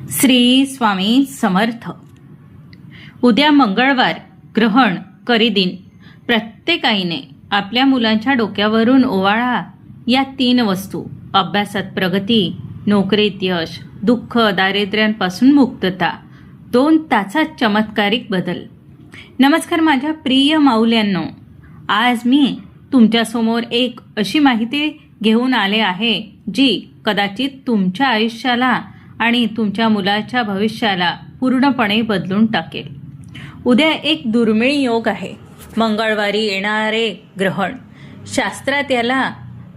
श्री स्वामी समर्थ. उद्या मंगळवार, ग्रहण, करी दिन. प्रत्येक आईने आपल्या मुलांच्या डोक्यावरून ओवाळा या 3 वस्तू: अभ्यासात प्रगती, नोकरीत यश, दुःख दारिद्र्यांपासून मुक्तता, 2 तासात चमत्कारिक बदल. नमस्कार माझ्या प्रिय माऊल्यांनो. आज मी तुमच्यासमोर एक अशी माहिती घेऊन आले आहे जी कदाचित तुमच्या आयुष्याला आणि तुमच्या मुलाच्या भविष्याला पूर्णपणे बदलून टाकेल. उद्या एक दुर्मिळ योग आहे. मंगळवारी येणारे ग्रहण. शास्त्रात याला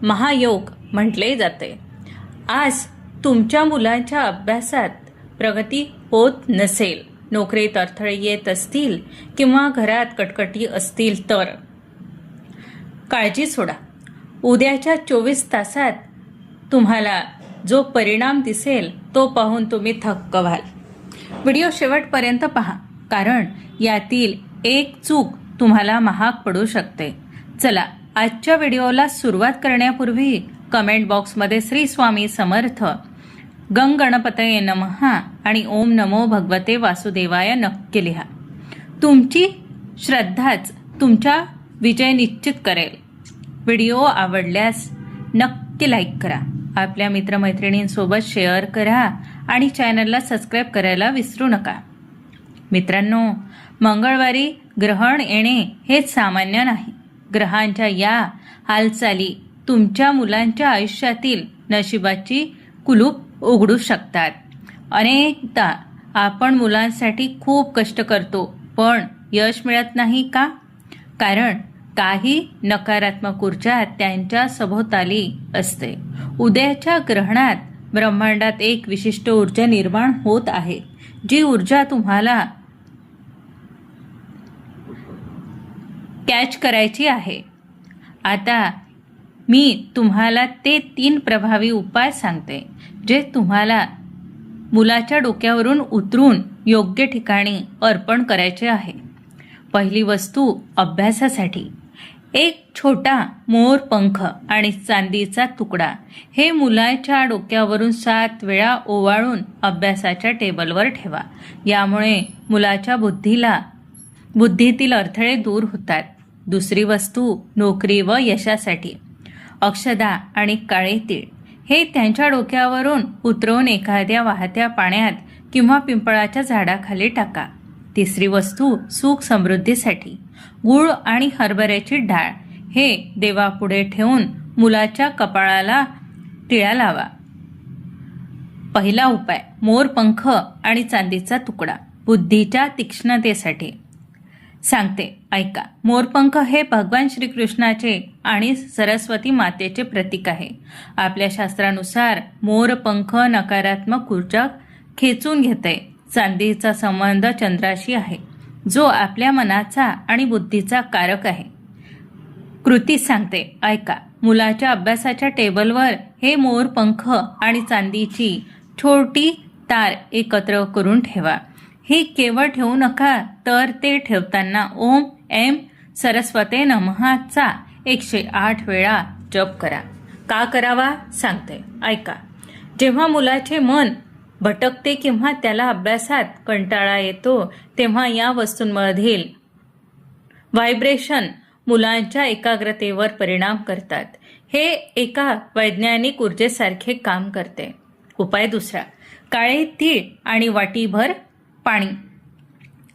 महायोग म्हटले जाते. आज तुमच्या मुलाच्या अभ्यासात प्रगती होत नसेल, नोकरीत अडथळे येत असतील किंवा घरात कटकटी असतील तर काळजी सोडा. उद्याच्या 24 तासात तुम्हाला जो परिणाम दिसेल तो पाहून तुम्ही थक्क व्हाल. व्हिडिओ शेवटपर्यंत पहा, कारण यातील एक चूक तुम्हाला महाग पडू शकते. चला, आजच्या व्हिडिओला सुरुवात करण्यापूर्वी कमेंट बॉक्समध्ये श्री स्वामी समर्थ, गंग गणपतये नमः आणि ओम नमो भगवते वासुदेवाय नक्की लिहा. तुमची श्रद्धाच तुमचा विजय निश्चित करेल. व्हिडिओ आवडल्यास नक्की लाईक करा, आपल्या मित्रमैत्रिणींसोबत शेअर करा आणि चॅनलला सबस्क्राईब करायला विसरू नका. मित्रांनो, मंगळवारी ग्रहण येणे हे सामान्य नाही. ग्रहांच्या या हालचाली तुमच्या मुलांच्या आयुष्यातील नशिबाची कुलूप उघडू शकतात. अनेकदा आपण मुलांसाठी खूप कष्ट करतो पण यश मिळत नाही का? कारण काही नकारात्मक ऊर्जा त्यांच्या सभोवताली असते. उद्याच्या ग्रहणात ब्रह्मांडात एक विशिष्ट ऊर्जा निर्माण होत आहे, जी ऊर्जा तुम्हाला कॅच करायची आहे. आता मी तुम्हाला ते 3 प्रभावी उपाय सांगते, जे तुम्हाला मुलाच्या डोक्यावरून उतरून योग्य ठिकाणी अर्पण करायचे आहे. पहिली वस्तू अभ्यासासाठी. एक छोटा मोर पंख आणि चांदीचा तुकडा हे मुलाच्या डोक्यावरून 7 वेळा ओवाळून अभ्यासाच्या टेबलवर ठेवा. यामुळे मुलाच्या बुद्धीतील अडथळे दूर होतात. दुसरी वस्तू नोकरी व यशासाठी. अक्षदा आणि काळे तीळ हे त्यांच्या डोक्यावरून उतरवून एखाद्या वाहत्या पाण्यात किंवा पिंपळाच्या झाडाखाली टाका. तिसरी वस्तू सुख समृद्धीसाठी. गूळ आणि हरभऱ्याची डाळ हे देवापुढे ठेवून मुलाच्या कपाळाला टिळा लावा. पहिला उपाय मोरपंख आणि चांदीचा तुकडा. बुद्धीच्या तीक्ष्णतेसाठी सांगते, ऐका. मोरपंख हे भगवान श्रीकृष्णाचे आणि सरस्वती मातेचे प्रतीक आहे. आपल्या शास्त्रानुसार मोरपंख नकारात्मक ऊर्जा खेचून घेते. चांदीचा संबंध चंद्राशी आहे, जो आपल्या मनाचा आणि बुद्धीचा कारक आहे. कृती सांगते, ऐका. मुलाच्या अभ्यासाच्या टेबलवर हे मोरपंख आणि चांदीची छोटी तार एकत्र करून ठेवा. हे केवळ ठेवू नका, तर ते ठेवताना ओम ऐं सरस्वते नमःचा 108 वेळा जप करा. का करावा सांगते, ऐका. जेव्हा मुलाचे मन भटकते किंवा त्याला अभ्यासात कंटाळा येतो, तेव्हा या वस्तूंमधील व्हायब्रेशन मुलांच्या एकाग्रतेवर परिणाम करतात. हे एका वैज्ञानिक ऊर्जेसारखे काम करते. उपाय दुसरा, काळे तीळ आणि वाटीभर पाणी.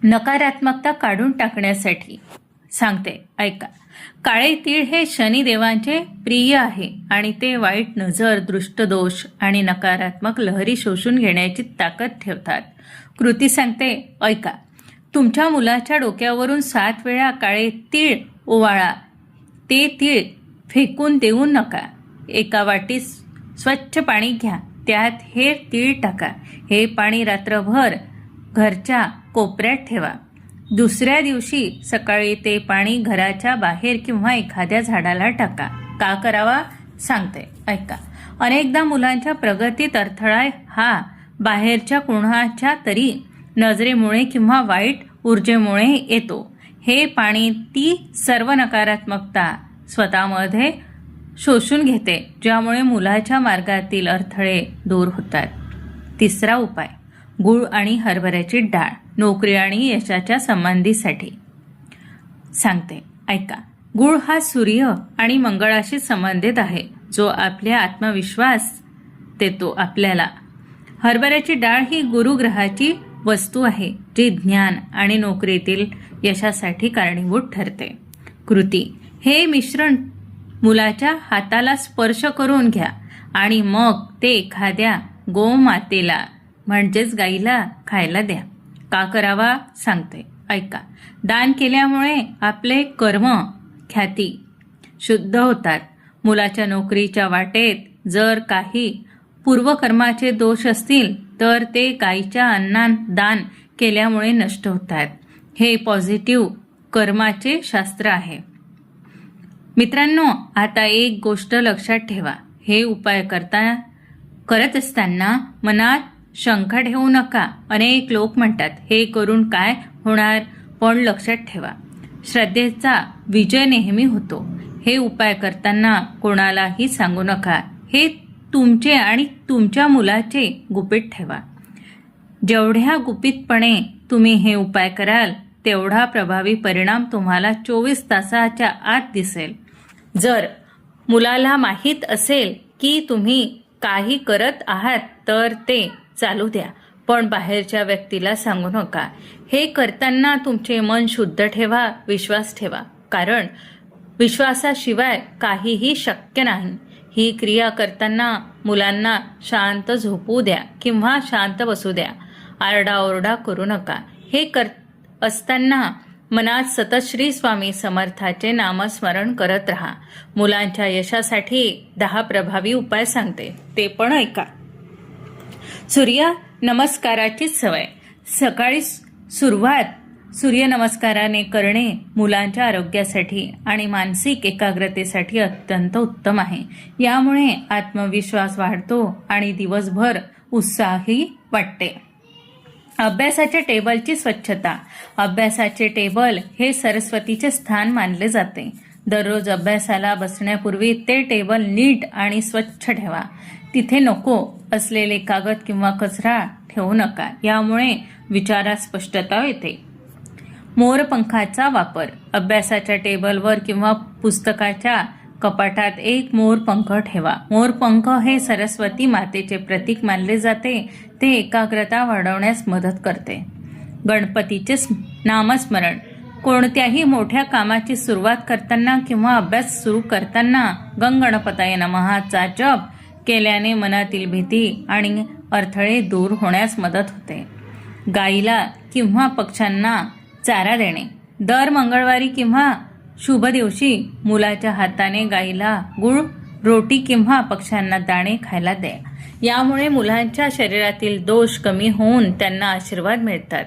नकारात्मकता काढून टाकण्यासाठी सांगते, ऐका. काळे तीळ हे शनिदेवांचे प्रिय आहे आणि ते वाईट नजर, दृष्टदोष आणि नकारात्मक लहरी शोषून घेण्याची ताकद ठेवतात. कृती सांगते, ऐका. तुमच्या मुलाच्या डोक्यावरून 7 वेळा काळे तीळ ओवाळा. ते तीळ फेकून देऊ नका. एका वाटीत स्वच्छ पाणी घ्या, त्यात हे तीळ टाका. हे पाणी रात्रभर घरच्या कोपऱ्यात ठेवा. दुसऱ्या दिवशी सकाळी ते पाणी घराच्या बाहेर किंवा एखाद्या झाडाला टाका. का करावा सांगते, ऐका. अनेकदा मुलांच्या प्रगतीत अडथळा हा बाहेरच्या कोणाच्या तरी नजरेमुळे किंवा वाईट ऊर्जेमुळे येतो. हे पाणी ती सर्व नकारात्मकता स्वतःमध्ये शोषून घेते, ज्यामुळे मुलाच्या मार्गातील अडथळे दूर होतात. तिसरा उपाय गूळ आणि हरभऱ्याची डाळ नोकरी आणि यशाच्या संबंधीसाठी सांगते, ऐका. गूळ हा सूर्य आणि मंगळाशी संबंधित आहे, जो आपल्या आत्मविश्वास देतो आपल्याला. हरभऱ्याची डाळ ही गुरुग्रहाची वस्तू आहे, जी ज्ञान आणि नोकरीतील यशासाठी कारणीभूत ठरते. कृती: हे मिश्रण मुलाच्या हाताला स्पर्श करून घ्या आणि मग ते एखाद्या गोमातेला म्हणजेच गाईला खायला द्या. का करावा सांगते, ऐका. दान केल्यामुळे आपले कर्म ख्याती शुद्ध होतात. मुलाच्या नोकरीच्या वाटेत जर काही पूर्वकर्माचे दोष असतील तर ते गाईच्या अन्नात दान केल्यामुळे नष्ट होतात. हे पॉझिटिव्ह कर्माचे शास्त्र आहे. मित्रांनो, आता एक गोष्ट लक्षात ठेवा. हे उपाय करत असताना मनात शंका ठेवू नका. अनेक लोक म्हणतात, हे करून काय होणार? पण लक्षात ठेवा, श्रद्धेचा विजय नेहमी होतो. हे उपाय करताना कोणालाही सांगू नका. हे तुमचे आणि तुमच्या मुलाचे गुपित ठेवा. जेवढ्या गुपितपणे तुम्ही हे उपाय कराल, तेवढा प्रभावी परिणाम तुम्हाला 24 तासाच्या आत दिसेल. जर मुलाला माहीत असेल की तुम्ही काही करत आहात तर ते चालू द्या, पण बाहेरच्या व्यक्तीला सांगू नका. हे करताना तुमचे मन शुद्ध ठेवा, विश्वास ठेवा, कारण विश्वासाशिवाय काहीही शक्य नाही. ही क्रिया करताना मुलांना शांत झोपू द्या किंवा शांत बसू द्या. आरडाओरडा करू नका. हे करत असताना मनात सतत श्री स्वामी समर्थाचे नामस्मरण करत राहा. मुलांच्या यशासाठी 10 प्रभावी उपाय सांगते, ते पण ऐका. सूर्य नमस्काराची सवय. सकाळी सुरुवात सूर्यनमस्काराने करणे मुलांच्या आरोग्यासाठी आणि मानसिक एकाग्रतेसाठी अत्यंत उत्तम आहे. यामुळे आत्मविश्वास वाढतो आणि दिवसभर उत्साही वाटते. अभ्यासाच्या टेबलची स्वच्छता. अभ्यासाचे टेबल हे सरस्वतीचे स्थान मानले जाते. दररोज अभ्यासाला बसण्यापूर्वी ते टेबल नीट आणि स्वच्छ ठेवा. तिथे नको असलेले कागद किंवा कचरा ठेवू नका. यामुळे विचारात स्पष्टता येते. मोरपंखाचा वापर. अभ्यासाच्या टेबलवर किंवा पुस्तकाच्या कपाटात एक मोरपंख ठेवा. मोरपंख हे सरस्वती मातेचे प्रतीक मानले जाते. ते एकाग्रता वाढवण्यास मदत करते. गणपतीचे नामस्मरण. कोणत्याही मोठ्या कामाची सुरुवात करताना किंवा अभ्यास सुरू करताना गणपताय नमःचा जप केल्याने मनातील भीती आणि अडथळे दूर होण्यास मदत होते. गाईला किंवा पक्ष्यांना चारा देणे. दर मंगळवारी किंवा शुभ दिवशी मुलाच्या हाताने गाईला गुळ, रोटी किंवा पक्ष्यांना दाणे खायला द्या. यामुळे मुलांच्या शरीरातील दोष कमी होऊन त्यांना आशीर्वाद मिळतात.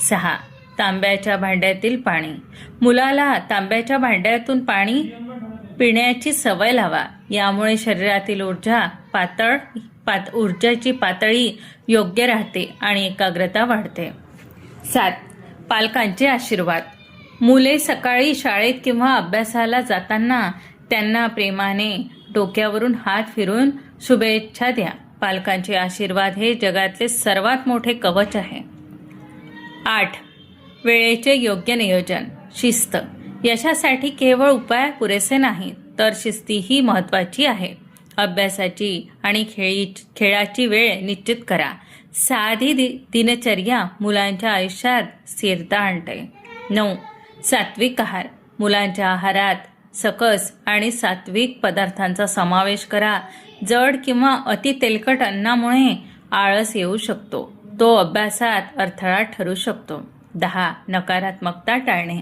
6. तांब्याच्या भांड्यातील पाणी. मुलाला तांब्याच्या भांड्यातून पाणी पिण्याची सवय लावा. यामुळे शरीरातील ऊर्जाची पातळी योग्य राहते आणि एकाग्रता वाढते. 7. पालकांचे आशीर्वाद. मुले सकाळी शाळेत किंवा अभ्यासाला जाताना त्यांना प्रेमाने डोक्यावरून हात फिरून शुभेच्छा द्या. पालकांचे आशीर्वाद हे जगातले सर्वात मोठे कवच आहे. 8. वेळेचे योग्य नियोजन. शिस्त. यशासाठी केवळ उपाय पुरेसे नाही, तर शिस्तीही महत्त्वाची आहे. अभ्यासाची आणि खेळाची वेळ निश्चित करा. साधी दिनचर्या मुलांच्या आयुष्यात स्थिरता आणते. 9. सात्विक आहार. मुलांच्या आहारात सकस आणि सात्विक पदार्थांचा समावेश करा. जड किंवा अति तेलकट अन्नामुळे आळस येऊ शकतो. तो अभ्यासात अडथळा ठरू शकतो. 10. नकारात्मकता टाळणे.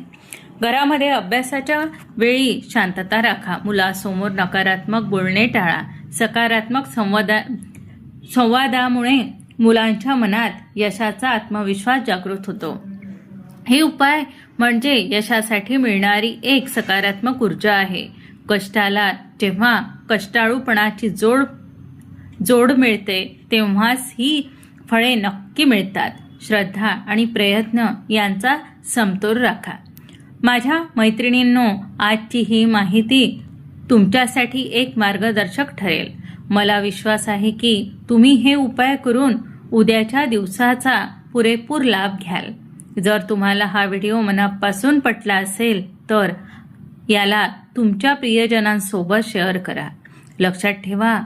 घरामध्ये अभ्यासाच्या वेळी शांतता राखा. मुलासमोर नकारात्मक बोलणे टाळा. सकारात्मक संवादामुळे मुलांच्या मनात यशाचा आत्मविश्वास जागृत होतो. हे उपाय म्हणजे यशासाठी मिळणारी एक सकारात्मक ऊर्जा आहे. कष्टाला जेव्हा कष्टाळूपणाची जोड मिळते तेव्हाच ही फळे नक्की मिळतात. श्रद्धा आणि प्रयत्न यांचा समतोल राखा. माझ्या मैत्रिणींनो, आजची ही माहिती तुमच्यासाठी एक मार्गदर्शक ठरेल. मला विश्वास आहे की तुम्ही हे उपाय करून उद्याच्या दिवसाचा पुरेपूर लाभ घ्याल. जर तुम्हाला हा व्हिडिओ मनापासून पटला असेल तर याला तुमच्या प्रियजनांसोबत शेअर करा. लक्षात ठेवा,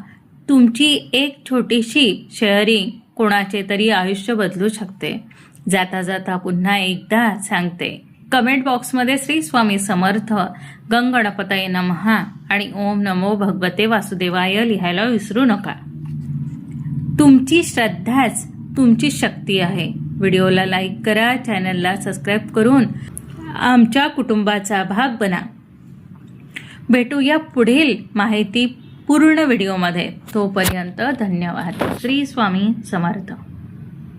तुमची एक छोटीशी शेअरिंग कोणाचे तरी आयुष्य बदलू शकते. जाता जाता पुन्हा एकदा सांगते, कमेंट बॉक्समध्ये श्री स्वामी समर्थ, गंगणपतये नमः आणि ओम नमो भगवते वासुदेवाय लिहायला विसरू नका. तुमची श्रद्धाच तुमची शक्ती आहे. व्हिडिओला लाईक करा, चॅनलला सबस्क्राईब करून आमच्या कुटुंबाचा भाग बना. भेटूया पुढील माहिती पूर्ण व्हिडिओमध्ये. तोपर्यंत धन्यवाद. श्री स्वामी समर्थ.